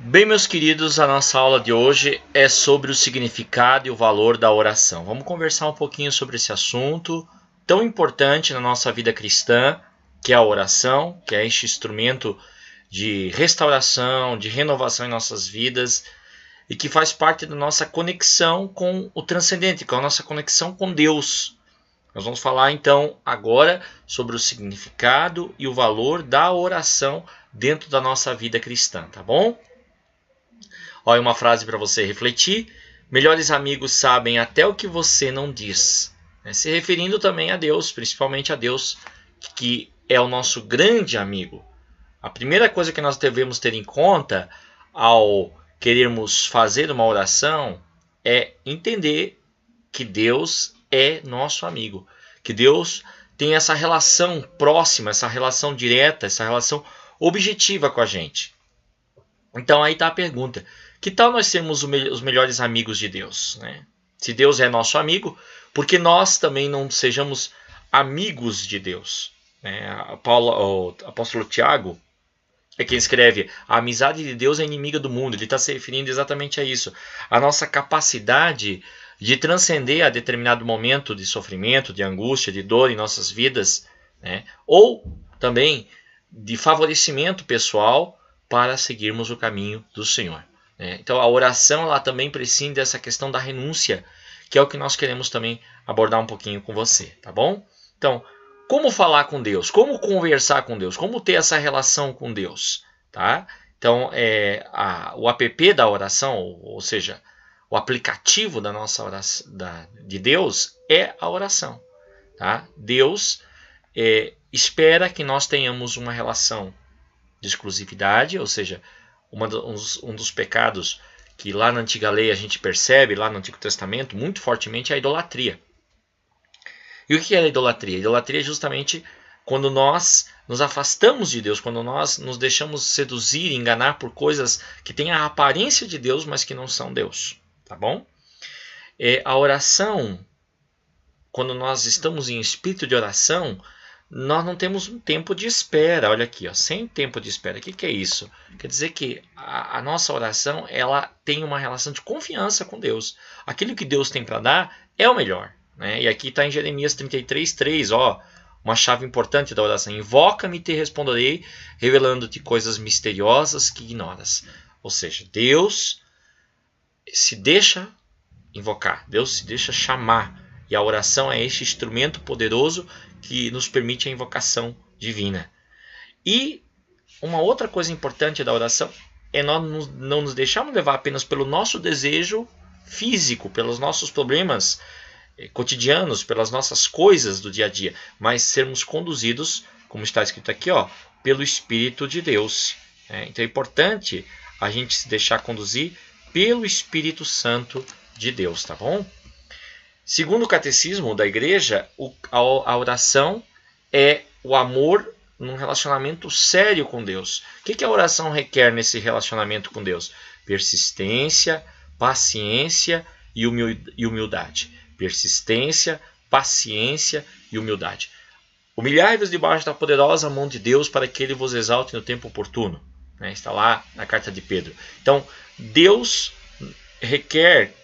Bem, meus queridos, a nossa aula de hoje é sobre o significado e o valor da oração. Vamos conversar um pouquinho sobre esse assunto tão importante na nossa vida cristã, que é a oração, que é este instrumento de restauração, de renovação em nossas vidas e que faz parte da nossa conexão com o transcendente, com a nossa conexão com Deus. Nós vamos falar então agora sobre o significado e o valor da oração dentro da nossa vida cristã, tá bom? Olha uma frase para você refletir. Melhores amigos sabem até o que você não diz. Se referindo também a Deus, principalmente a Deus, que é o nosso grande amigo. A primeira coisa que nós devemos ter em conta ao querermos fazer uma oração é entender que Deus é nosso amigo. Que Deus tem essa relação próxima, essa relação direta, essa relação objetiva com a gente. Então aí está a pergunta. Que tal nós sermos os melhores amigos de Deus? Né? Se Deus é nosso amigo, por que nós também não sejamos amigos de Deus? O apóstolo Tiago é quem escreve: a amizade de Deus é inimiga do mundo. Ele está se referindo exatamente a isso. A nossa capacidade de transcender a determinado momento de sofrimento, de angústia, de dor em nossas vidas, né? Ou também de favorecimento pessoal para seguirmos o caminho do Senhor. Então a oração ela também prescinde dessa questão da renúncia, que é o que nós queremos também abordar um pouquinho com você, tá bom? Então, como falar com Deus? Como conversar com Deus? Como ter essa relação com Deus? Tá? Então, o app da oração, ou seja, o aplicativo da nossa oração, de Deus é a oração. Tá? Deus espera que nós tenhamos uma relação de exclusividade, ou seja, um dos pecados que lá na antiga lei a gente percebe, lá no Antigo Testamento, muito fortemente, é a idolatria. E o que é a idolatria? A idolatria é justamente quando nós nos afastamos de Deus, quando nós nos deixamos seduzir, enganar por coisas que têm a aparência de Deus, mas que não são Deus. Tá bom? A oração, quando nós estamos em espírito de oração, nós não temos um tempo de espera. Olha aqui, sem tempo de espera. O que é isso? Quer dizer que a nossa oração ela tem uma relação de confiança com Deus. Aquilo que Deus tem para dar é o melhor. Né? E aqui está em Jeremias 33:3, uma chave importante da oração. Invoca-me e te responderei, revelando-te coisas misteriosas que ignoras. Ou seja, Deus se deixa invocar, Deus se deixa chamar. E a oração é este instrumento poderoso que nos permite a invocação divina. E uma outra coisa importante da oração é nós não nos deixarmos levar apenas pelo nosso desejo físico, pelos nossos problemas cotidianos, pelas nossas coisas do dia a dia, mas sermos conduzidos, como está escrito aqui, pelo Espírito de Deus. Então é importante a gente se deixar conduzir pelo Espírito Santo de Deus, tá bom? Segundo o catecismo da igreja, a oração é o amor num relacionamento sério com Deus. O que a oração requer nesse relacionamento com Deus? Persistência, paciência e humildade. Persistência, paciência e humildade. Humilhai-vos debaixo da poderosa mão de Deus para que Ele vos exalte no tempo oportuno. Está lá na carta de Pedro. Então, Deus requer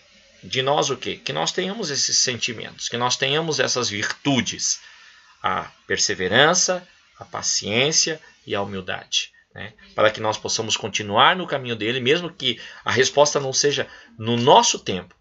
de nós o quê? Que nós tenhamos esses sentimentos, que nós tenhamos essas virtudes. A perseverança, a paciência e a humildade. Para que nós possamos continuar no caminho dele, mesmo que a resposta não seja no nosso tempo.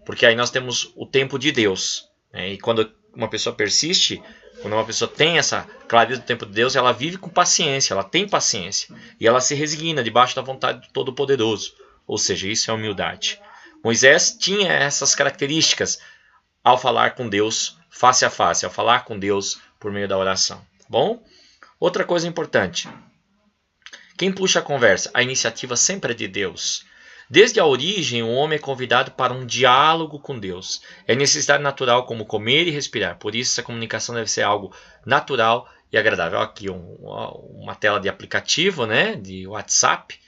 Porque aí nós temos o tempo de Deus. E quando uma pessoa persiste, quando uma pessoa tem essa clareza do tempo de Deus, ela vive com paciência, ela tem paciência. E ela se resigna debaixo da vontade do Todo-Poderoso. Ou seja, isso é humildade. Moisés tinha essas características ao falar com Deus face a face, ao falar com Deus por meio da oração. Tá bom? Outra coisa importante. Quem puxa a conversa? A iniciativa sempre é de Deus. Desde a origem, o homem é convidado para um diálogo com Deus. É necessidade natural como comer e respirar. Por isso, essa comunicação deve ser algo natural e agradável. Aqui uma tela de aplicativo, de WhatsApp,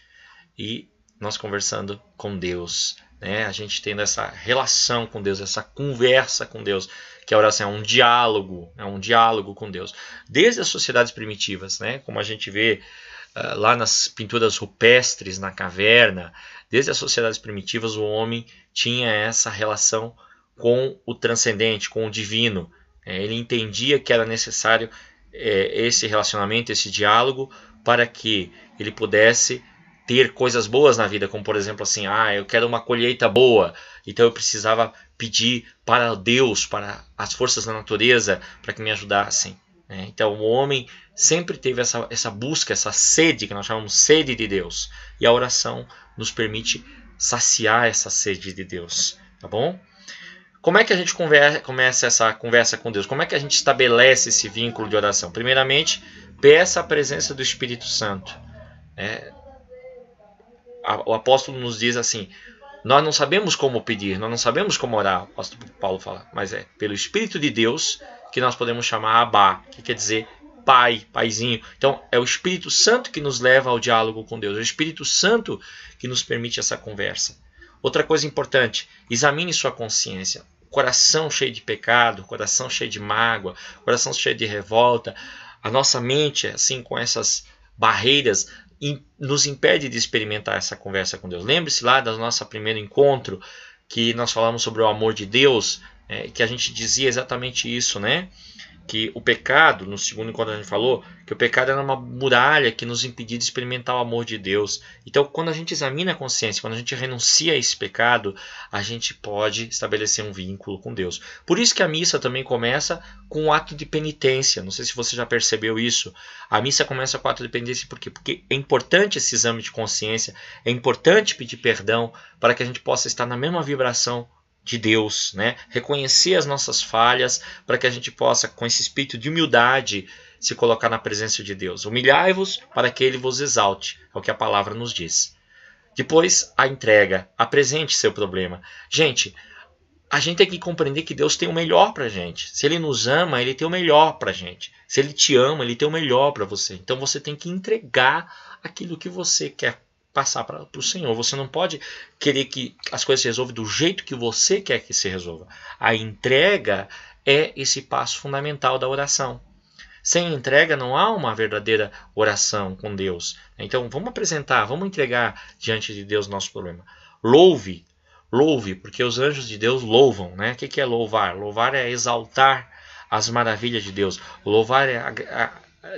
e nós conversando com Deus. A gente tendo essa relação com Deus, essa conversa com Deus, que a oração é um diálogo com Deus. Desde as sociedades primitivas, como a gente vê lá nas pinturas rupestres, na caverna, desde as sociedades primitivas, o homem tinha essa relação com o transcendente, com o divino. Ele entendia que era necessário esse relacionamento, esse diálogo, para que ele pudesse ter coisas boas na vida, como por exemplo assim, eu quero uma colheita boa, então eu precisava pedir para Deus, para as forças da natureza, para que me ajudassem. Então o homem sempre teve essa busca, essa sede, que nós chamamos sede de Deus, e a oração nos permite saciar essa sede de Deus, tá bom? Como é que a gente começa essa conversa com Deus? Como é que a gente estabelece esse vínculo de oração? Primeiramente, peça a presença do Espírito Santo. O apóstolo nos diz assim, nós não sabemos como pedir, nós não sabemos como orar, o apóstolo Paulo fala, mas é pelo Espírito de Deus que nós podemos chamar Abá, que quer dizer pai, paizinho. Então é o Espírito Santo que nos leva ao diálogo com Deus, é o Espírito Santo que nos permite essa conversa. Outra coisa importante, examine sua consciência. Coração cheio de pecado, coração cheio de mágoa, coração cheio de revolta. A nossa mente, assim, com essas barreiras, nos impede de experimentar essa conversa com Deus. Lembre-se lá do nosso primeiro encontro, que nós falamos sobre o amor de Deus, que a gente dizia exatamente isso, né? Que o pecado, no segundo encontro a gente falou, que o pecado era uma muralha que nos impedia de experimentar o amor de Deus. Então, quando a gente examina a consciência, quando a gente renuncia a esse pecado, a gente pode estabelecer um vínculo com Deus. Por isso que a missa também começa com um ato de penitência. Não sei se você já percebeu isso. A missa começa com o ato de penitência por quê? Porque é importante esse exame de consciência, é importante pedir perdão para que a gente possa estar na mesma vibração de Deus, né? Reconhecer as nossas falhas para que a gente possa, com esse espírito de humildade, se colocar na presença de Deus. Humilhai-vos para que Ele vos exalte, é o que a palavra nos diz. Depois, a entrega. Apresente seu problema. Gente, a gente tem que compreender que Deus tem o melhor para a gente. Se Ele nos ama, Ele tem o melhor para a gente. Se Ele te ama, Ele tem o melhor para você. Então você tem que entregar aquilo que você quer passar para o Senhor. Você não pode querer que as coisas se resolvam do jeito que você quer que se resolva. A entrega é esse passo fundamental da oração. Sem entrega não há uma verdadeira oração com Deus. Então vamos apresentar, vamos entregar diante de Deus nosso problema. Louve, porque os anjos de Deus louvam, né? O que é louvar? Louvar é exaltar as maravilhas de Deus. Louvar é,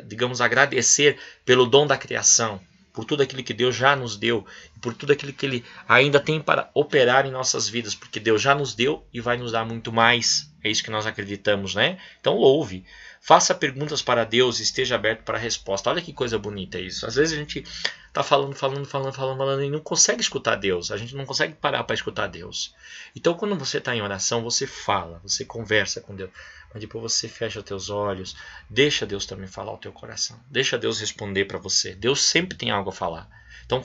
digamos, agradecer pelo dom da criação, por tudo aquilo que Deus já nos deu, e por tudo aquilo que Ele ainda tem para operar em nossas vidas, porque Deus já nos deu e vai nos dar muito mais. É isso que nós acreditamos, né? Então louve, faça perguntas para Deus e esteja aberto para a resposta. Olha que coisa bonita isso. Às vezes a gente está falando e não consegue escutar Deus. A gente não consegue parar para escutar Deus. Então quando você está em oração, você fala, você conversa com Deus. Mas depois você fecha os teus olhos, deixa Deus também falar ao teu coração. Deixa Deus responder para você. Deus sempre tem algo a falar. Então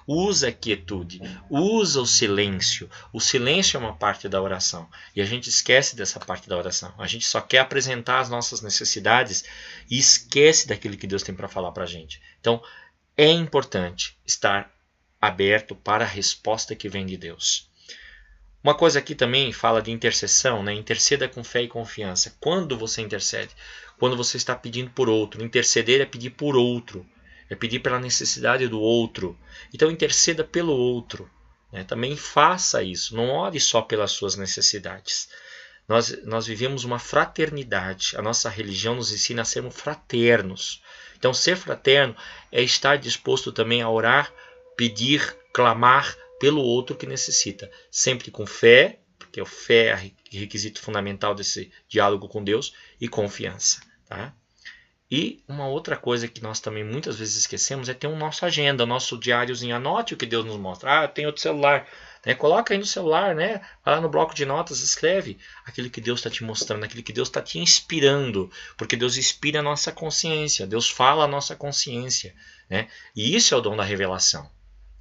usa a quietude, usa o silêncio. O silêncio é uma parte da oração. E a gente esquece dessa parte da oração. A gente só quer apresentar as nossas necessidades e esquece daquilo que Deus tem para falar para a gente. Então é importante estar aberto para a resposta que vem de Deus. Uma coisa aqui também fala de intercessão, né? Interceda com fé e confiança. Quando você intercede? Quando você está pedindo por outro. Interceder é pedir por outro. É pedir pela necessidade do outro. Então interceda pelo outro, né? Também faça isso. Não ore só pelas suas necessidades. Nós vivemos uma fraternidade. A nossa religião nos ensina a sermos fraternos. Então ser fraterno é estar disposto também a orar, pedir, clamar pelo outro que necessita, sempre com fé, porque a fé é requisito fundamental desse diálogo com Deus, e confiança. Tá? E uma outra coisa que nós também muitas vezes esquecemos é ter o nosso agenda, o nosso diáriozinho. Anote o que Deus nos mostra. Tem outro celular. Né? Coloca aí no celular, né? Vai lá no bloco de notas, escreve aquilo que Deus está te mostrando, aquilo que Deus está te inspirando, porque Deus inspira a nossa consciência, Deus fala a nossa consciência. Né? E isso é o dom da revelação.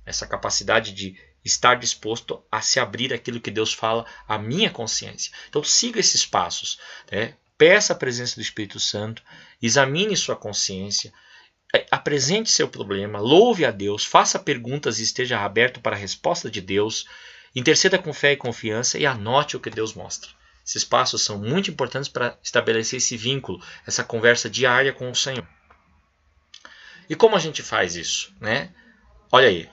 Essa capacidade de estar disposto a se abrir aquilo que Deus fala à minha consciência. Então siga esses passos. Né? Peça a presença do Espírito Santo, examine sua consciência, apresente seu problema, louve a Deus, faça perguntas e esteja aberto para a resposta de Deus, interceda com fé e confiança e anote o que Deus mostra. Esses passos são muito importantes para estabelecer esse vínculo, essa conversa diária com o Senhor. E como a gente faz isso, né? Olha aí,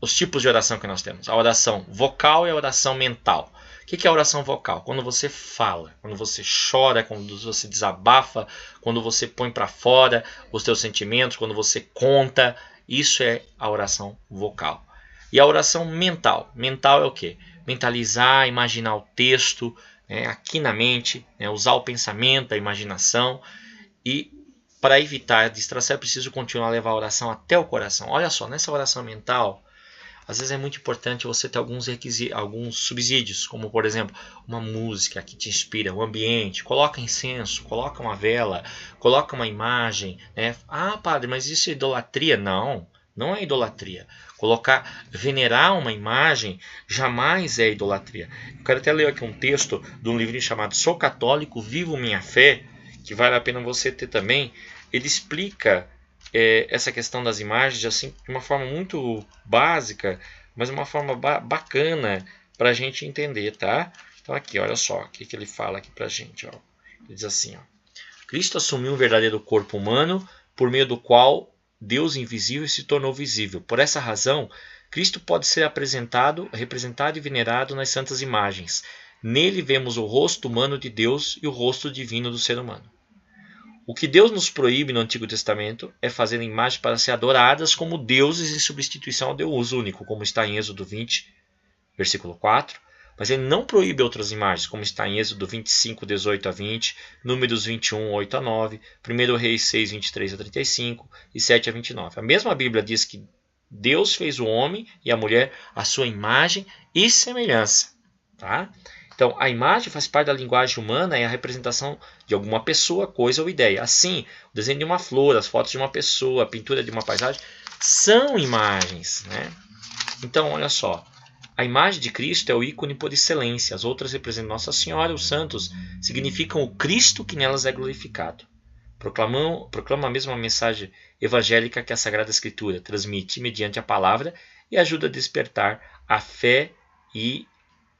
os tipos de oração que nós temos. A oração vocal e a oração mental. O que é a oração vocal? Quando você fala, quando você chora, quando você desabafa, quando você põe para fora os teus sentimentos, quando você conta, isso é a oração vocal. E a oração mental. Mental é o quê? Mentalizar, imaginar o texto, né, aqui na mente, né, usar o pensamento, a imaginação. E para evitar a distração é preciso continuar a levar a oração até o coração. Olha só, nessa oração mental, às vezes é muito importante você ter alguns requisitos, alguns subsídios, como por exemplo, uma música que te inspira, o ambiente, coloca incenso, coloca uma vela, coloca uma imagem, né? Ah, padre, mas isso é idolatria? Não, não é idolatria. Venerar uma imagem jamais é idolatria. Eu quero até ler aqui um texto de um livrinho chamado Sou Católico, Vivo Minha Fé, que vale a pena você ter também. Ele explica essa questão das imagens assim, de uma forma muito básica, mas uma forma bacana para a gente entender, tá? Então aqui, olha só, o que ele fala aqui para a gente. Ó. Ele diz assim, ó, Cristo assumiu um verdadeiro corpo humano, por meio do qual Deus invisível se tornou visível. Por essa razão, Cristo pode ser representado e venerado nas santas imagens. Nele vemos o rosto humano de Deus e o rosto divino do ser humano. O que Deus nos proíbe no Antigo Testamento é fazer imagens para ser adoradas como deuses em substituição ao Deus único, como está em Êxodo 20, versículo 4. Mas ele não proíbe outras imagens, como está em Êxodo 25, 18 a 20, Números 21, 8 a 9, 1 Reis 6, 23 a 35 e 7 a 29. A mesma Bíblia diz que Deus fez o homem e a mulher à sua imagem e semelhança. Tá? Então, a imagem faz parte da linguagem humana, é a representação de alguma pessoa, coisa ou ideia. Assim, o desenho de uma flor, as fotos de uma pessoa, a pintura de uma paisagem, são imagens. Né? Então, olha só, a imagem de Cristo é o ícone por excelência. As outras representam Nossa Senhora, os santos significam o Cristo que nelas é glorificado. Proclama a mesma mensagem evangélica que a Sagrada Escritura transmite mediante a palavra e ajuda a despertar a fé e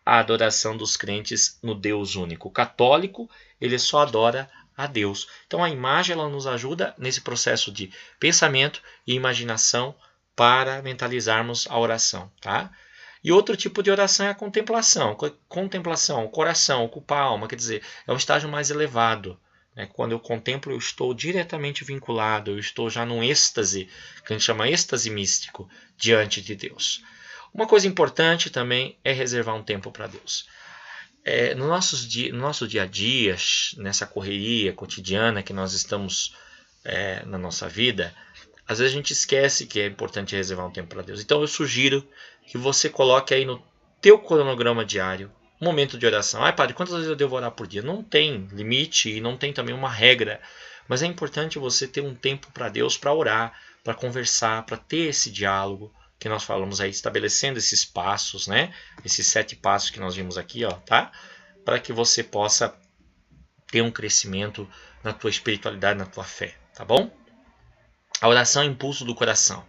a adoração dos crentes no Deus único. O católico, ele só adora a Deus. Então a imagem ela nos ajuda nesse processo de pensamento e imaginação para mentalizarmos a oração. Tá? E outro tipo de oração é a contemplação. Contemplação, o coração, ocupa a alma, quer dizer, é um estágio mais elevado. Quando eu contemplo, eu estou diretamente vinculado, eu estou já num êxtase, que a gente chama êxtase místico, diante de Deus. Uma coisa importante também é reservar um tempo para Deus. No nosso dia a dia, nessa correria cotidiana que nós estamos na nossa vida, às vezes a gente esquece que é importante reservar um tempo para Deus. Então eu sugiro que você coloque aí no teu cronograma diário um momento de oração. Padre, quantas vezes eu devo orar por dia? Não tem limite e não tem também uma regra. Mas é importante você ter um tempo para Deus, para orar, para conversar, para ter esse diálogo que nós falamos aí, estabelecendo esses passos, né? Esses 7 passos que nós vimos aqui, ó, tá? Para que você possa ter um crescimento na tua espiritualidade, na tua fé, tá bom? A oração é impulso do coração.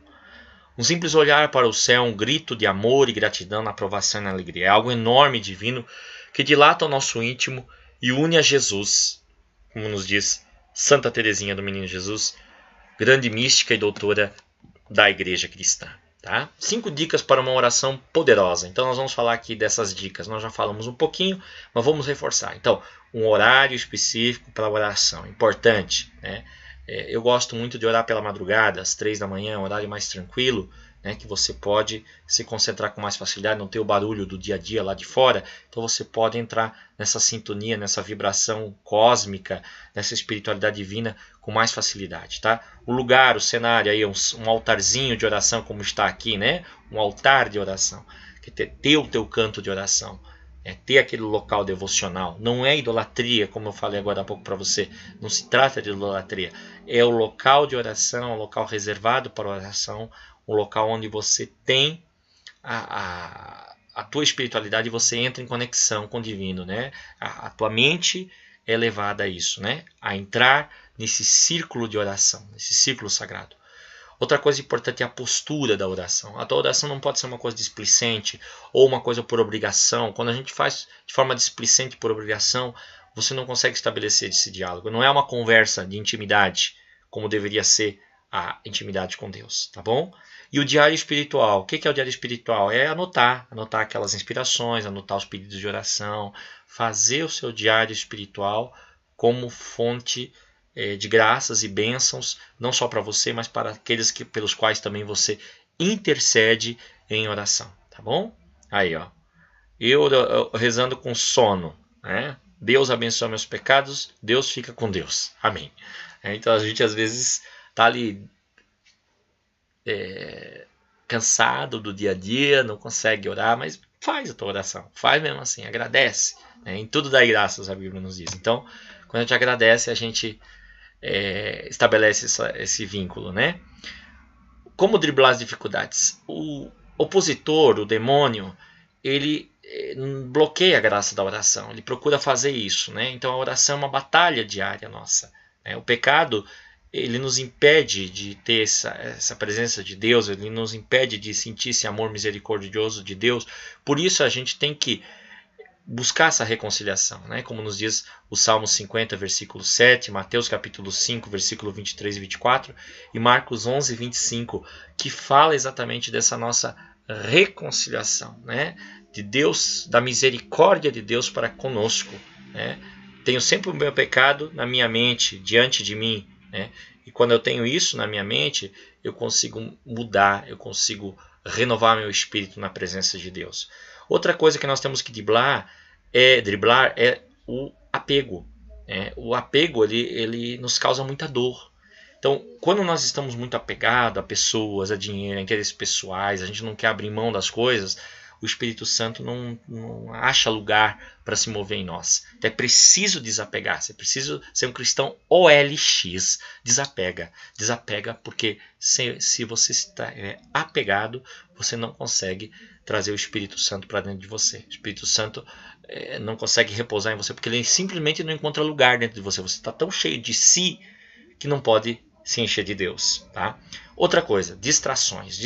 Um simples olhar para o céu, um grito de amor e gratidão na aprovação e na alegria. É algo enorme e divino que dilata o nosso íntimo e une a Jesus, como nos diz Santa Teresinha do Menino Jesus, grande mística e doutora da Igreja Cristã. Tá? 5 dicas para uma oração poderosa. Então nós vamos falar aqui dessas dicas. Nós já falamos um pouquinho, mas vamos reforçar. Então, um horário específico para a oração. Importante, né? Eu gosto muito de orar pela madrugada, às 3 da manhã, um horário mais tranquilo, né, que você pode se concentrar com mais facilidade, não ter o barulho do dia a dia lá de fora. Então você pode entrar nessa sintonia, nessa vibração cósmica, nessa espiritualidade divina com mais facilidade. Tá? O lugar, o cenário, aí, um altarzinho de oração como está aqui, né? Um altar de oração, que ter o teu canto de oração. Ter aquele local devocional. Não é idolatria, como eu falei agora há pouco para você. Não se trata de idolatria. É o local de oração, o local reservado para oração, um local onde você tem a tua espiritualidade e você entra em conexão com o divino. Né? A tua mente é levada a isso, né? A entrar nesse círculo de oração, nesse círculo sagrado. Outra coisa importante é a postura da oração. A tua oração não pode ser uma coisa displicente ou uma coisa por obrigação. Quando a gente faz de forma displicente por obrigação, você não consegue estabelecer esse diálogo. Não é uma conversa de intimidade, como deveria ser a intimidade com Deus, tá bom? E o diário espiritual, o que é o diário espiritual? É anotar aquelas inspirações, anotar os pedidos de oração, fazer o seu diário espiritual como fonte de graças e bênçãos, não só para você, mas para aqueles pelos quais também você intercede em oração, tá bom? Aí, ó, eu rezando com sono, né? Deus abençoa meus pecados, Deus fica com Deus. Amém. Então a gente às vezes tá ali cansado do dia a dia, não consegue orar, mas faz a tua oração, faz mesmo assim, agradece. Né? Em tudo dá graças, a Bíblia nos diz. Então, quando a gente agradece, a gente estabelece esse vínculo, né? Como driblar as dificuldades? O opositor, o demônio, ele bloqueia a graça da oração, ele procura fazer isso, né? Então a oração é uma batalha diária nossa. Né? O pecado, ele nos impede de ter essa presença de Deus, ele nos impede de sentir esse amor misericordioso de Deus. Por isso a gente tem que buscar essa reconciliação, né? Como nos diz o Salmo 50, versículo 7, Mateus capítulo 5, versículo 23 e 24, e Marcos 11, 25, que fala exatamente dessa nossa reconciliação, né? De Deus, da misericórdia de Deus para conosco. Né? Tenho sempre o meu pecado na minha mente, diante de mim. Né? E quando eu tenho isso na minha mente, eu consigo mudar, eu consigo renovar meu espírito na presença de Deus. Outra coisa que nós temos que driblar é o apego. Né? O apego ele nos causa muita dor. Então, quando nós estamos muito apegados a pessoas, a dinheiro, a interesses pessoais, a gente não quer abrir mão das coisas, o Espírito Santo não acha lugar para se mover em nós. Então é preciso desapegar, é preciso ser um cristão OLX. Desapega porque se você está apegado, você não consegue trazer o Espírito Santo para dentro de você. O Espírito Santo não consegue repousar em você porque ele simplesmente não encontra lugar dentro de você. Você está tão cheio de si que não pode se encher de Deus, tá? Outra coisa, distrações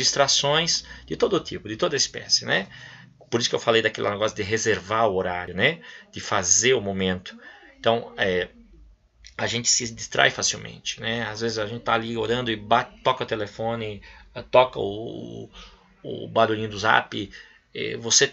de todo tipo, de toda espécie, né? Por isso que eu falei daquele negócio de reservar o horário, né? De fazer o momento. Então, a gente se distrai facilmente, né? Às vezes a gente tá ali orando e toca o telefone, toca o barulhinho do zap, você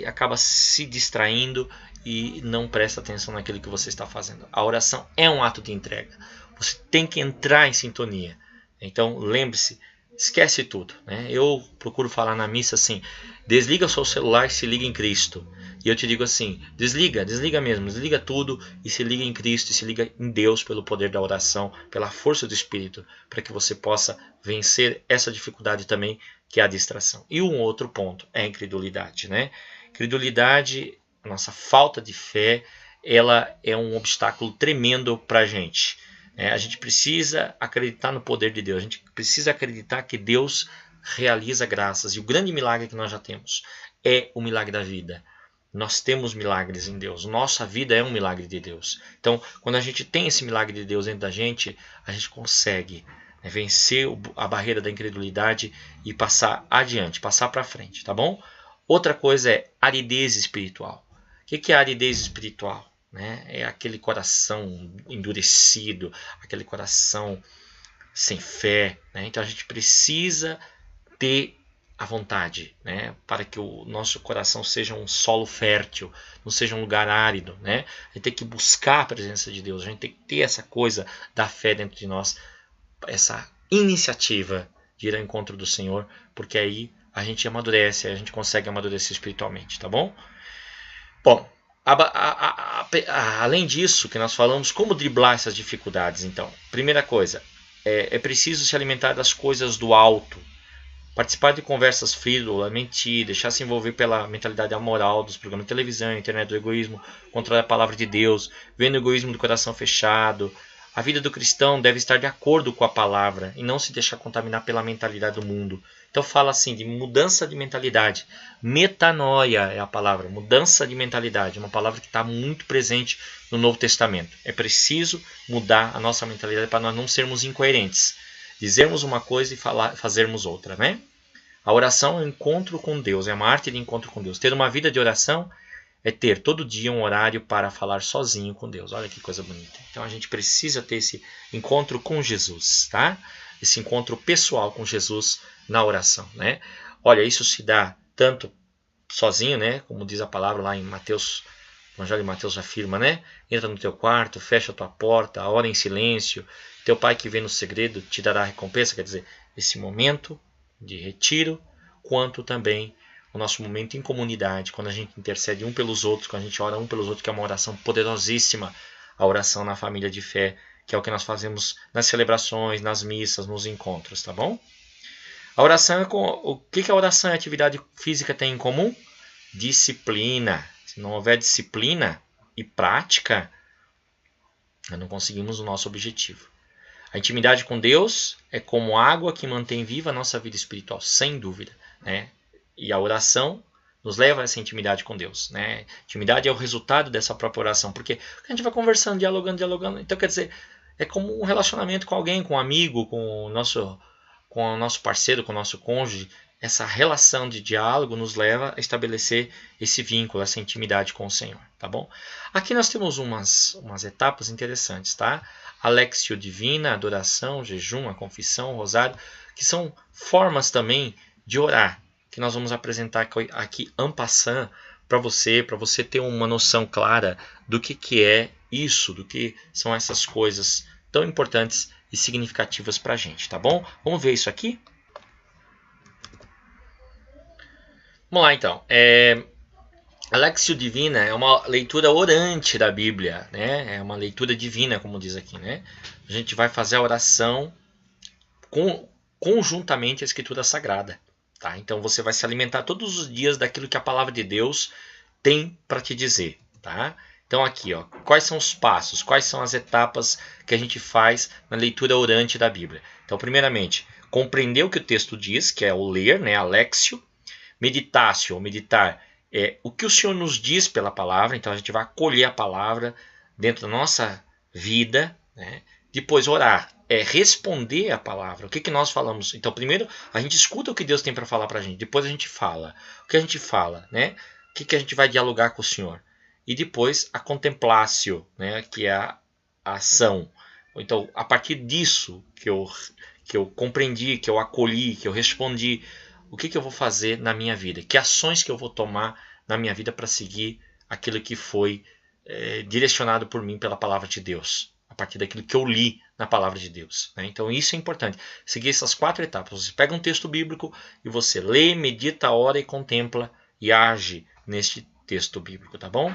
acaba se distraindo e não presta atenção naquilo que você está fazendo. A oração é um ato de entrega. Você tem que entrar em sintonia. Então, lembre-se, esquece tudo. Né? Eu procuro falar na missa assim, desliga o seu celular e se liga em Cristo. E eu te digo assim, desliga mesmo, desliga tudo e se liga em Cristo, e se liga em Deus pelo poder da oração, pela força do Espírito, para que você possa vencer essa dificuldade também, que é a distração. E um outro ponto é a incredulidade. Né? Incredulidade, a nossa falta de fé, ela é um obstáculo tremendo para a gente. A gente precisa acreditar no poder de Deus, a gente precisa acreditar que Deus realiza graças. E o grande milagre que nós já temos é o milagre da vida. Nós temos milagres em Deus, nossa vida é um milagre de Deus. Então, quando a gente tem esse milagre de Deus dentro da gente, a gente consegue vencer a barreira da incredulidade e passar adiante, passar para frente, tá bom? Outra coisa é aridez espiritual. O que é aridez espiritual? Né? É aquele coração endurecido, aquele coração sem fé. Né? Então a gente precisa ter a vontade, né? Para que o nosso coração seja um solo fértil, não seja um lugar árido. Né? A gente tem que buscar a presença de Deus, a gente tem que ter essa coisa da fé dentro de nós, essa iniciativa de ir ao encontro do Senhor, porque aí a gente amadurece, a gente consegue amadurecer espiritualmente, tá bom? Bom, além disso que nós falamos, como driblar essas dificuldades? Então, primeira coisa, é preciso se alimentar das coisas do alto, participar de conversas frívolas, mentir, deixar se envolver pela mentalidade amoral dos programas de televisão, internet do egoísmo, contra a palavra de Deus, vendo o egoísmo do coração fechado. A vida do cristão deve estar de acordo com a palavra e não se deixar contaminar pela mentalidade do mundo. Então fala assim de mudança de mentalidade. Metanoia é a palavra, mudança de mentalidade, uma palavra que está muito presente no Novo Testamento. É preciso mudar a nossa mentalidade para nós não sermos incoerentes. Dizermos uma coisa e fazermos outra. Né? A oração é um encontro com Deus, é uma arte de encontro com Deus. Ter uma vida de oração é ter todo dia um horário para falar sozinho com Deus. Olha que coisa bonita. Então a gente precisa ter esse encontro com Jesus. Tá? esse encontro pessoal com Jesus na oração, né? Olha, isso se dá tanto sozinho, né? Como diz a palavra lá em Mateus, o Evangelho de Mateus afirma, né? Entra no teu quarto, fecha a tua porta, ora em silêncio, teu pai que vê no segredo te dará a recompensa. Quer dizer, esse momento de retiro, quanto também o nosso momento em comunidade, quando a gente intercede um pelos outros, quando a gente ora um pelos outros, que é uma oração poderosíssima, a oração na família de fé, que é o que nós fazemos nas celebrações, nas missas, nos encontros, tá bom? A oração o que a oração e a atividade física têm em comum? Disciplina. Se não houver disciplina e prática, nós não conseguimos o nosso objetivo. A intimidade com Deus é como água que mantém viva a nossa vida espiritual, sem dúvida, né? E a oração nos leva a essa intimidade com Deus, né? Intimidade é o resultado dessa própria oração, porque a gente vai conversando, dialogando. Então, quer dizer, é como um relacionamento com alguém, com um amigo, com o nosso parceiro, com o nosso cônjuge. Essa relação de diálogo nos leva a estabelecer esse vínculo, essa intimidade com o Senhor, tá bom? Aqui nós temos umas etapas interessantes, tá? A Lectio Divina, a adoração, o jejum, a confissão, o rosário, que são formas também de orar, que nós vamos apresentar aqui en passant para você ter uma noção clara do que é isso, do que são essas coisas tão importantes e significativas para a gente, tá bom? Vamos ver isso aqui? Vamos lá então. A Lectio Divina é uma leitura orante da Bíblia, né? É uma leitura divina, como diz aqui, né? A gente vai fazer a oração conjuntamente à Escritura Sagrada, tá? Então você vai se alimentar todos os dias daquilo que a palavra de Deus tem para te dizer, tá? Então aqui, ó, quais são os passos, quais são as etapas que a gente faz na leitura orante da Bíblia? Então, primeiramente, compreender o que o texto diz, que é o ler, né? A Lectio. Meditatio, ou meditar, é o que o Senhor nos diz pela palavra. Então a gente vai acolher a palavra dentro da nossa vida, né? Depois orar, é responder a palavra. O que nós falamos? Então primeiro a gente escuta o que Deus tem para falar para a gente. Depois a gente fala. O que a gente fala, né? O que a gente vai dialogar com o Senhor? E depois a contemplatio, né? Que é a ação. Então a partir disso que eu compreendi, que eu acolhi, que eu respondi, o que eu vou fazer na minha vida? Que ações que eu vou tomar na minha vida para seguir aquilo que foi direcionado por mim pela palavra de Deus? A partir daquilo que eu li na palavra de Deus, né? Então isso é importante. Seguir essas 4 etapas. Você pega um texto bíblico e você lê, medita, ora e contempla e age neste texto bíblico, tá bom?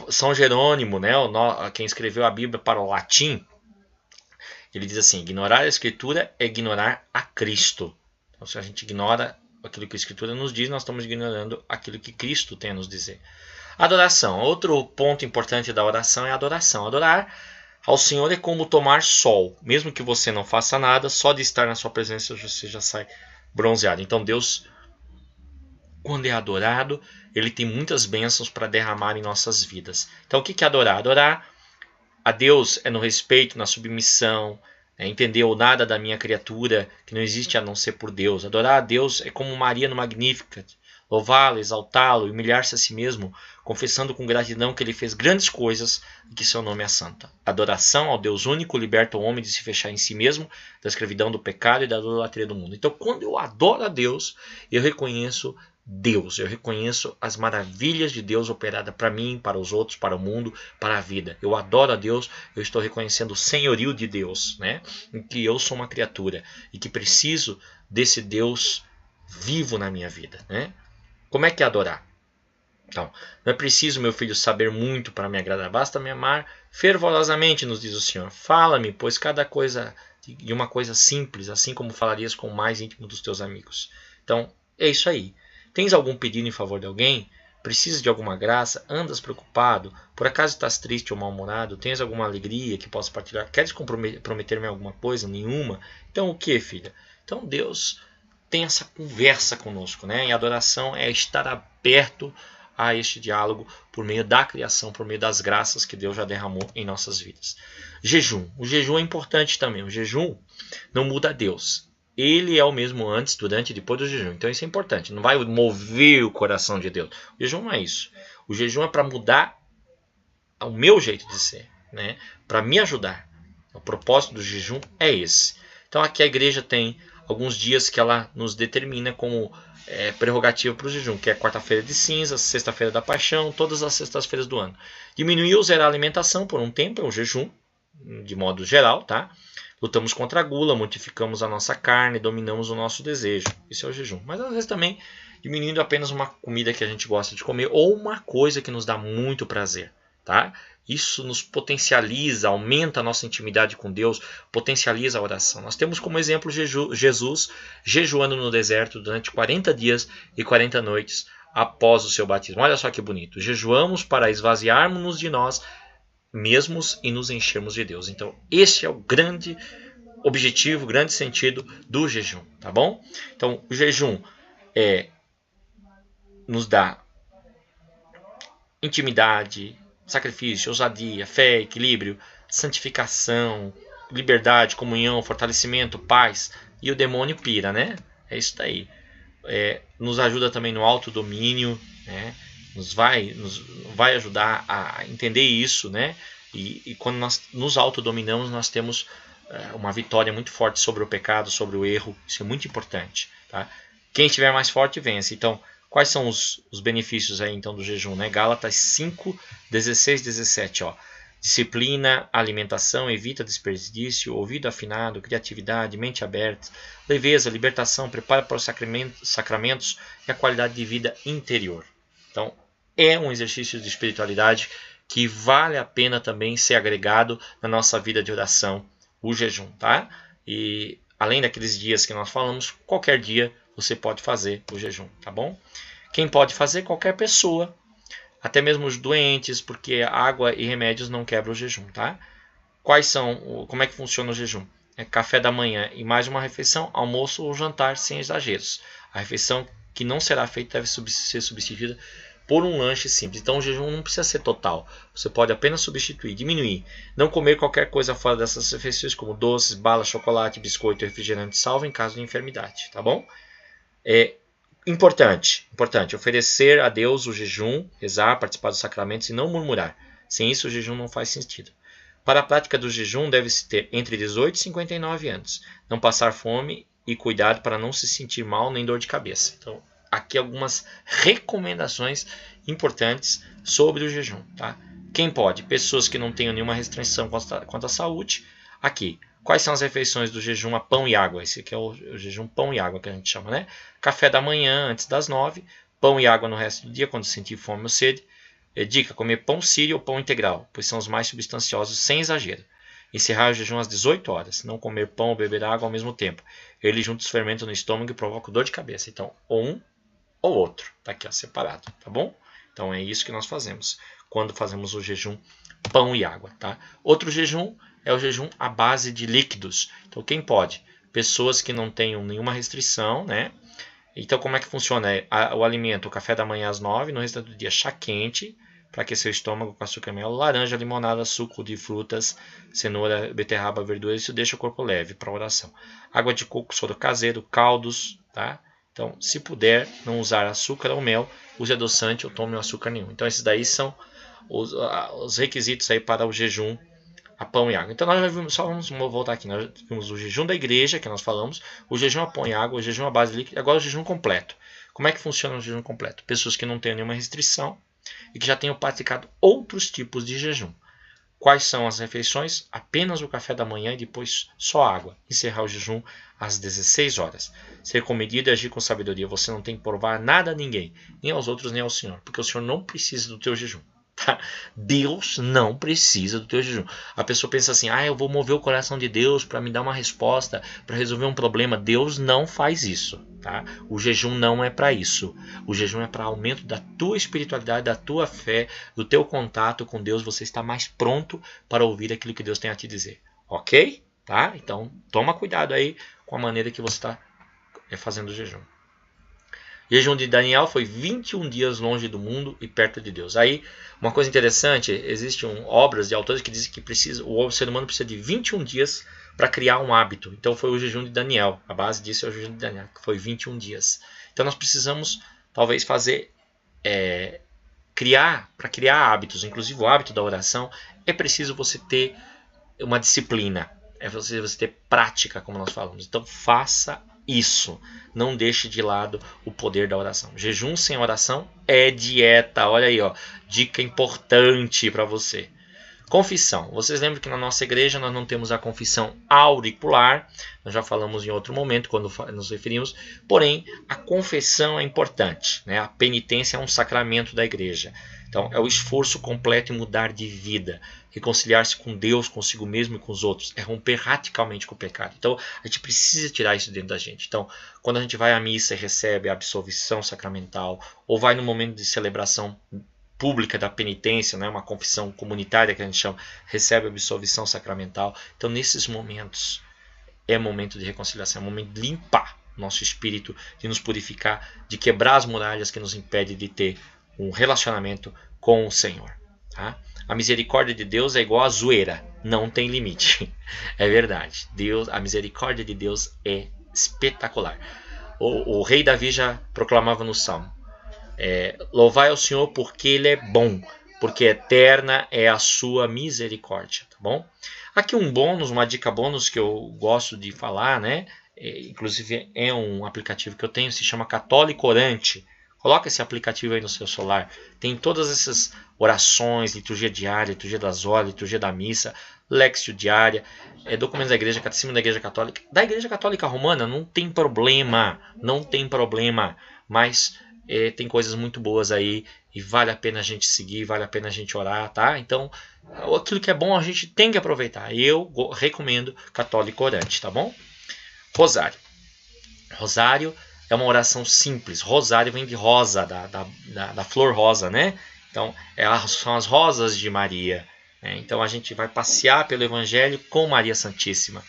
São Jerônimo, né? Quem escreveu a Bíblia para o latim, ele diz assim: ignorar a Escritura é ignorar a Cristo. Então, se a gente ignora aquilo que a Escritura nos diz, nós estamos ignorando aquilo que Cristo tem a nos dizer. Adoração. Outro ponto importante da oração é a adoração. Adorar ao Senhor é como tomar sol. Mesmo que você não faça nada, só de estar na sua presença você já sai bronzeado. Então Deus, quando é adorado, Ele tem muitas bênçãos para derramar em nossas vidas. Então o que é adorar? Adorar a Deus é no respeito, na submissão, entender o nada da minha criatura, que não existe a não ser por Deus. Adorar a Deus é como Maria no Magnificat, louvá-lo, exaltá-lo, humilhar-se a si mesmo, confessando com gratidão que ele fez grandes coisas e que seu nome é santo. Adoração ao Deus único liberta o homem de se fechar em si mesmo, da escravidão do pecado e da idolatria do mundo. Então, quando eu adoro a Deus, eu reconheço Deus, eu reconheço as maravilhas de Deus operadas para mim, para os outros, para o mundo, para a vida. Eu adoro a Deus, eu estou reconhecendo o senhorio de Deus, né? Em que eu sou uma criatura e que preciso desse Deus vivo na minha vida, né? Como é que é adorar? Então, não é preciso, meu filho, saber muito para me agradar, basta me amar fervorosamente, nos diz o Senhor. Fala-me, pois cada coisa de uma coisa simples, assim como falarias com o mais íntimo dos teus amigos. Então, é isso aí. Tens algum pedido em favor de alguém? Precisas de alguma graça? Andas preocupado? Por acaso estás triste ou mal-humorado? Tens alguma alegria que possa partilhar? Queres prometer-me alguma coisa? Nenhuma? Então o que, filha? Então Deus tem essa conversa conosco, né? E a adoração é estar aberto a este diálogo por meio da criação, por meio das graças que Deus já derramou em nossas vidas. Jejum. O jejum é importante também. O jejum não muda a Deus. Ele é o mesmo antes, durante e depois do jejum. Então isso é importante. Não vai mover o coração de Deus. O jejum não é isso. O jejum é para mudar o meu jeito de ser, né? Para me ajudar. O propósito do jejum é esse. Então aqui a igreja tem alguns dias que ela nos determina como prerrogativa para o jejum, que é quarta-feira de cinzas, sexta-feira da paixão, todas as sextas-feiras do ano. Diminuir ou zerar a alimentação por um tempo é um jejum, de modo geral, tá? Lutamos contra a gula, mortificamos a nossa carne, dominamos o nosso desejo. Isso é o jejum. Mas às vezes também diminuindo apenas uma comida que a gente gosta de comer ou uma coisa que nos dá muito prazer, tá? Isso nos potencializa, aumenta a nossa intimidade com Deus, potencializa a oração. Nós temos como exemplo Jesus jejuando no deserto durante 40 dias e 40 noites após o seu batismo. Olha só que bonito. Jejuamos para esvaziarmos-nos de nós mesmos e nos enchermos de Deus. Então, esse é o grande objetivo, o grande sentido do jejum, tá bom? Então, o jejum nos dá intimidade, sacrifício, ousadia, fé, equilíbrio, santificação, liberdade, comunhão, fortalecimento, paz. E o demônio pira, né? É isso daí. Nos ajuda também no autodomínio, né? Nos vai ajudar a entender isso, né? E quando nós nos autodominamos, nós temos uma vitória muito forte sobre o pecado, sobre o erro. Isso é muito importante, tá? Quem estiver mais forte vence. Então, quais são os benefícios aí então do jejum, né? Gálatas 5, 16, 17, ó. Disciplina, alimentação, evita desperdício, ouvido afinado, criatividade, mente aberta, leveza, libertação, prepara para os sacramentos e a qualidade de vida interior. Então, é um exercício de espiritualidade que vale a pena também ser agregado na nossa vida de oração, o jejum, tá? E além daqueles dias que nós falamos, qualquer dia você pode fazer o jejum, tá bom? Quem pode fazer? Qualquer pessoa, até mesmo os doentes, porque água e remédios não quebram o jejum, tá? Como é que funciona o jejum? É café da manhã e mais uma refeição, almoço ou jantar sem exageros. A refeição que não será feita deve ser substituída por um lanche simples. Então o jejum não precisa ser total. Você pode apenas substituir, diminuir. Não comer qualquer coisa fora dessas refeições, como doces, balas, chocolate, biscoito e refrigerante, salvo em caso de enfermidade, tá bom? Importante, oferecer a Deus o jejum, rezar, participar dos sacramentos e não murmurar. Sem isso o jejum não faz sentido. Para a prática do jejum deve-se ter entre 18 e 59 anos. Não passar fome e cuidado para não se sentir mal nem dor de cabeça. Então, aqui algumas recomendações importantes sobre o jejum, tá? Quem pode? Pessoas que não tenham nenhuma restrição quanto à saúde. Aqui, quais são as refeições do jejum a pão e água? Esse aqui é o jejum pão e água que a gente chama, né? Café da manhã antes das 9, pão e água no resto do dia quando sentir fome ou sede. Dica, comer pão sírio ou pão integral, pois são os mais substanciosos sem exagero. Encerrar o jejum às 18 horas. Não comer pão ou beber água ao mesmo tempo. Ele junta os fermentos no estômago e provoca dor de cabeça. Então, ou um ou outro. Tá aqui, ó, separado, tá bom? Então é isso que nós fazemos quando fazemos o jejum pão e água, tá? Outro jejum é o jejum à base de líquidos. Então quem pode? Pessoas que não tenham nenhuma restrição, né? Então como é que funciona? O alimento, o café da manhã às 9, no restante do dia chá quente, para aquecer o estômago com açúcar e mel, laranja, limonada, suco de frutas, cenoura, beterraba, verduras, isso deixa o corpo leve para a oração. Água de coco, soro caseiro, caldos, tá? Então, se puder não usar açúcar ou mel, use adoçante ou tome açúcar nenhum. Então, esses daí são os requisitos aí para o jejum a pão e água. Então, nós vamos voltar aqui. Nós vimos o jejum da igreja, que nós falamos, o jejum a pão e água, o jejum à base de líquido, agora o jejum completo. Como é que funciona o jejum completo? Pessoas que não têm nenhuma restrição e que já tenham praticado outros tipos de jejum. Quais são as refeições? Apenas o café da manhã e depois só água. Encerrar o jejum às 16 horas. Ser comedido e agir com sabedoria. Você não tem que provar nada a ninguém, nem aos outros, nem ao Senhor, porque o Senhor não precisa do teu jejum. Tá? Deus não precisa do teu jejum. A pessoa pensa assim, eu vou mover o coração de Deus para me dar uma resposta, para resolver um problema. Deus não faz isso. Tá? O jejum não é para isso. O jejum é para aumento da tua espiritualidade, da tua fé, do teu contato com Deus. Você está mais pronto para ouvir aquilo que Deus tem a te dizer. Ok? Tá? Então, toma cuidado aí com a maneira que você está fazendo o jejum. O jejum de Daniel foi 21 dias longe do mundo e perto de Deus. Aí, uma coisa interessante, existem obras de autores que dizem que o ser humano precisa de 21 dias para criar um hábito. Então foi o jejum de Daniel. A base disso é o jejum de Daniel, que foi 21 dias. Então nós precisamos, talvez, para criar hábitos, inclusive o hábito da oração, é preciso você ter uma disciplina. é você ter prática, como nós falamos. Então faça isso. Não deixe de lado o poder da oração. Jejum sem oração é dieta. Olha aí, ó, dica importante para você. Confissão. Vocês lembram que na nossa igreja nós não temos a confissão auricular. Nós já falamos em outro momento quando nos referimos. Porém, a confissão é importante, né? A penitência é um sacramento da igreja. Então, é o esforço completo em mudar de vida. Reconciliar-se com Deus, consigo mesmo e com os outros. É romper radicalmente com o pecado. Então, a gente precisa tirar isso dentro da gente. Então, quando a gente vai à missa e recebe a absolvição sacramental, ou vai no momento de celebração pública da penitência, né, uma confissão comunitária que a gente chama, recebe a absolvição sacramental. Então, nesses momentos, é momento de reconciliação, é momento de limpar nosso espírito, de nos purificar, de quebrar as muralhas que nos impedem de ter um relacionamento com o Senhor. Tá? A misericórdia de Deus é igual a zoeira, não tem limite. É verdade. A misericórdia de Deus é espetacular. O rei Davi já proclamava no Salmo: louvai ao Senhor porque Ele é bom, porque eterna é a sua misericórdia. Tá bom? Aqui um bônus, uma dica bônus que eu gosto de falar, né? Inclusive é um aplicativo que eu tenho, se chama Católico Orante. Coloca esse aplicativo aí no seu celular. Tem todas essas orações, liturgia diária, liturgia das horas, liturgia da missa, Lexio diária, documentos da igreja, catecismo da igreja católica. Da igreja católica romana não tem problema, mas tem coisas muito boas aí e vale a pena a gente seguir, vale a pena a gente orar, tá? Então, aquilo que é bom a gente tem que aproveitar. E eu recomendo Católico Orante, tá bom? Rosário. Rosário é uma oração simples. Rosário vem de rosa, da flor rosa, né? Então, são as rosas de Maria. Né? Então, a gente vai passear pelo Evangelho com Maria Santíssima.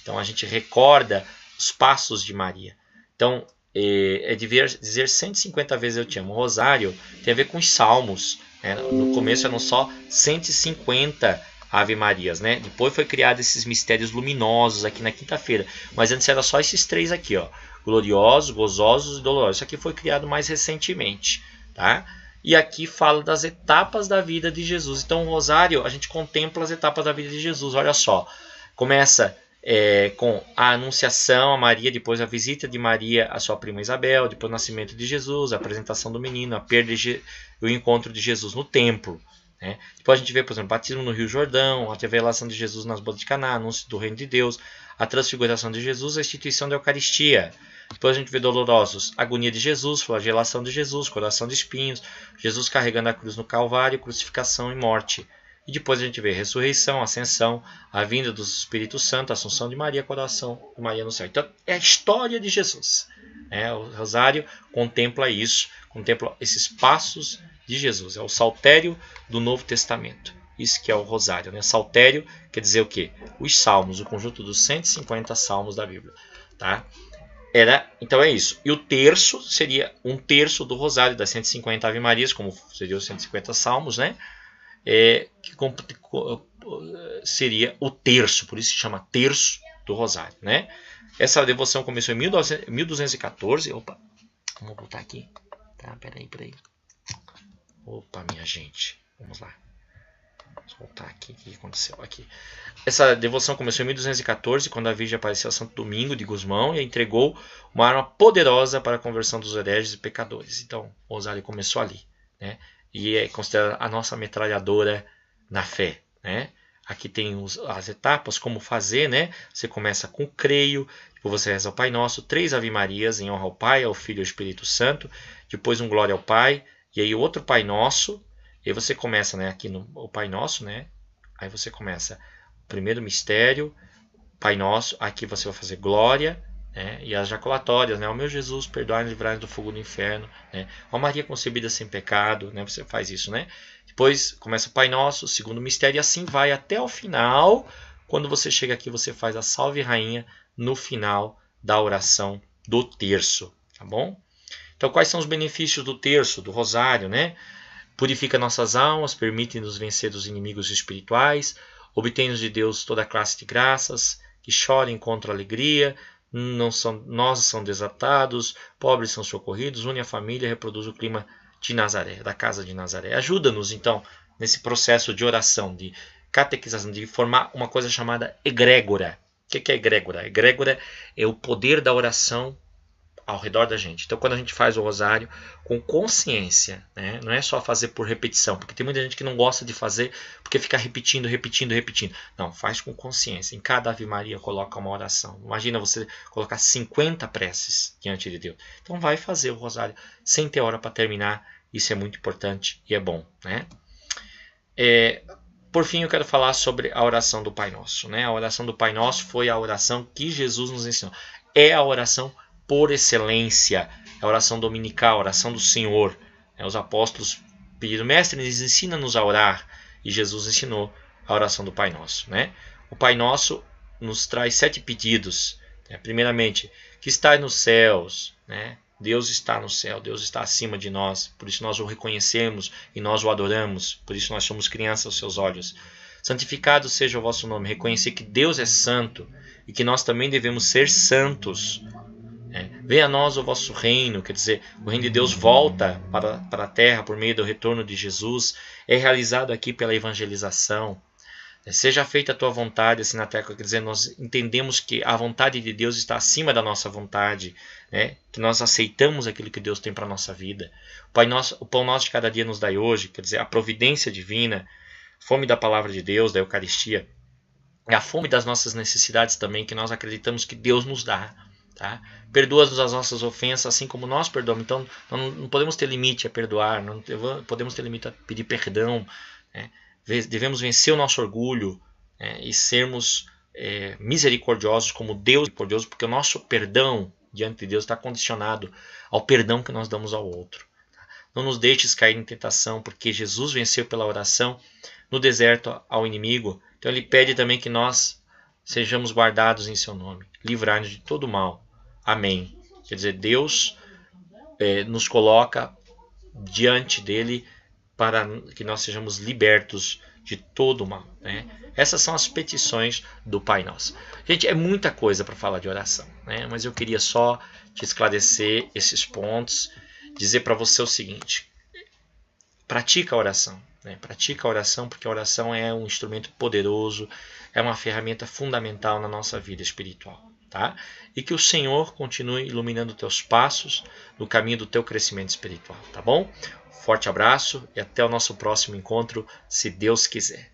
Então, a gente recorda os passos de Maria. Então, dizer 150 vezes eu te amo. O rosário tem a ver com os salmos. Né? No começo eram só 150 Ave Marias. Né? Depois foi criado esses mistérios luminosos aqui na quinta-feira. Mas antes era só esses três aqui, ó. Gloriosos, gozosos e dolorosos. Isso aqui foi criado mais recentemente. Tá? E aqui fala das etapas da vida de Jesus. Então o rosário, a gente contempla as etapas da vida de Jesus. Olha só. Começa com a anunciação a Maria, depois a visita de Maria à sua prima Isabel, depois o nascimento de Jesus, a apresentação do menino, a perda e o encontro de Jesus no templo. Né? Depois a gente vê, por exemplo, o batismo no Rio Jordão, a revelação de Jesus nas bodas de Caná, anúncio do reino de Deus, a transfiguração de Jesus, a instituição da Eucaristia. Depois a gente vê dolorosos, agonia de Jesus, flagelação de Jesus, coração de espinhos, Jesus carregando a cruz no Calvário, crucificação e morte. E depois a gente vê ressurreição, ascensão, a vinda do Espírito Santo, a assunção de Maria, coração de Maria no céu. Então é a história de Jesus. O Rosário contempla isso, contempla esses passos de Jesus. É o saltério do Novo Testamento. Isso que é o Rosário. Né? Saltério quer dizer o quê? Os salmos, o conjunto dos 150 salmos da Bíblia. Tá? Então é isso. E o terço seria um terço do Rosário, das 150 Ave Marias, como seriam os 150 salmos, né? Que seria o terço, por isso se chama terço do Rosário. Né? Essa devoção começou em 1214. Opa, vamos voltar aqui. Tá, peraí. Opa, minha gente. Vamos lá. Vamos voltar aqui. O que aconteceu aqui? Essa devoção começou em 1214, quando a Virgem apareceu a Santo Domingo de Gusmão e entregou uma arma poderosa para a conversão dos hereges e pecadores. Então, o Rosário começou ali. Né? E é considerada a nossa metralhadora na fé. Né? Aqui tem as etapas, como fazer. Né? Você começa com creio, depois você reza ao Pai Nosso, 3 Ave Marias em honra ao Pai, ao Filho e ao Espírito Santo, depois um Glória ao Pai, e aí outro Pai Nosso, e aí você começa, né, aqui no o Pai Nosso, né? Aí você começa o primeiro mistério, Pai Nosso, aqui você vai fazer Glória, né? E as jaculatórias, né? O meu Jesus, perdoai-nos e livrai-nos do fogo do inferno, né? Ó Maria concebida sem pecado, né? Você faz isso, né? Depois começa o Pai Nosso, segundo mistério, e assim vai até o final. Quando você chega aqui, você faz a Salve Rainha no final da oração do terço, tá bom? Então, quais são os benefícios do terço, do rosário, né? Purifica nossas almas, permite-nos vencer dos inimigos espirituais, obtém-nos de Deus toda classe de graças, que chorem contra a alegria, nós são desatados, pobres são socorridos, une a família, reproduz o clima de Nazaré, da casa de Nazaré. Ajuda-nos, então, nesse processo de oração, de catequização, de formar uma coisa chamada egrégora. O que é egrégora? Egrégora é o poder da oração ao redor da gente. Então, quando a gente faz o rosário com consciência, né? Não é só fazer por repetição, porque tem muita gente que não gosta de fazer porque fica repetindo. Não, faz com consciência. Em cada Ave Maria coloca uma oração. Imagina você colocar 50 preces diante de Deus. Então, vai fazer o rosário sem ter hora para terminar. Isso é muito importante e é bom, né? Por fim, eu quero falar sobre a oração do Pai Nosso, né? A oração do Pai Nosso foi a oração que Jesus nos ensinou. É a oração por excelência, a oração dominical, a oração do Senhor. Os apóstolos pediram, mestre, ensina-nos a orar. E Jesus ensinou a oração do Pai Nosso, né? O Pai Nosso nos traz 7 pedidos. Primeiramente, que está nos céus, né? Deus está no céu, Deus está acima de nós. Por isso nós o reconhecemos e nós o adoramos. Por isso nós somos crianças aos seus olhos. Santificado seja o vosso nome. Reconhecer que Deus é santo e que nós também devemos ser santos. Venha a nós o vosso reino, quer dizer, o reino de Deus volta para a terra por meio do retorno de Jesus, é realizado aqui pela evangelização. Seja feita a tua vontade, assim na terra, quer dizer, nós entendemos que a vontade de Deus está acima da nossa vontade, né? Que nós aceitamos aquilo que Deus tem para a nossa vida. O pão nosso de cada dia nos dai hoje, quer dizer, a providência divina, fome da palavra de Deus, da Eucaristia, é a fome das nossas necessidades também, que nós acreditamos que Deus nos dá. Tá? Perdoa-nos as nossas ofensas, assim como nós perdoamos. Então, não podemos ter limite a perdoar, não podemos ter limite a pedir perdão. Né? Devemos vencer o nosso orgulho, e sermos misericordiosos como Deus é misericordioso, porque o nosso perdão diante de Deus está condicionado ao perdão que nós damos ao outro. Tá? Não nos deixes cair em tentação, porque Jesus venceu pela oração no deserto ao inimigo. Então ele pede também que nós sejamos guardados em seu nome, livrar-nos de todo mal. Amém. Quer dizer, Deus nos coloca diante dele para que nós sejamos libertos de todo mal. Né? Essas são as petições do Pai Nosso. Gente, é muita coisa para falar de oração, né? Mas eu queria só te esclarecer esses pontos, dizer para você o seguinte: pratica a oração. Pratica a oração, porque a oração é um instrumento poderoso, é uma ferramenta fundamental na nossa vida espiritual. Tá? E que o Senhor continue iluminando teus passos no caminho do teu crescimento espiritual. Tá bom? Forte abraço e até o nosso próximo encontro, se Deus quiser.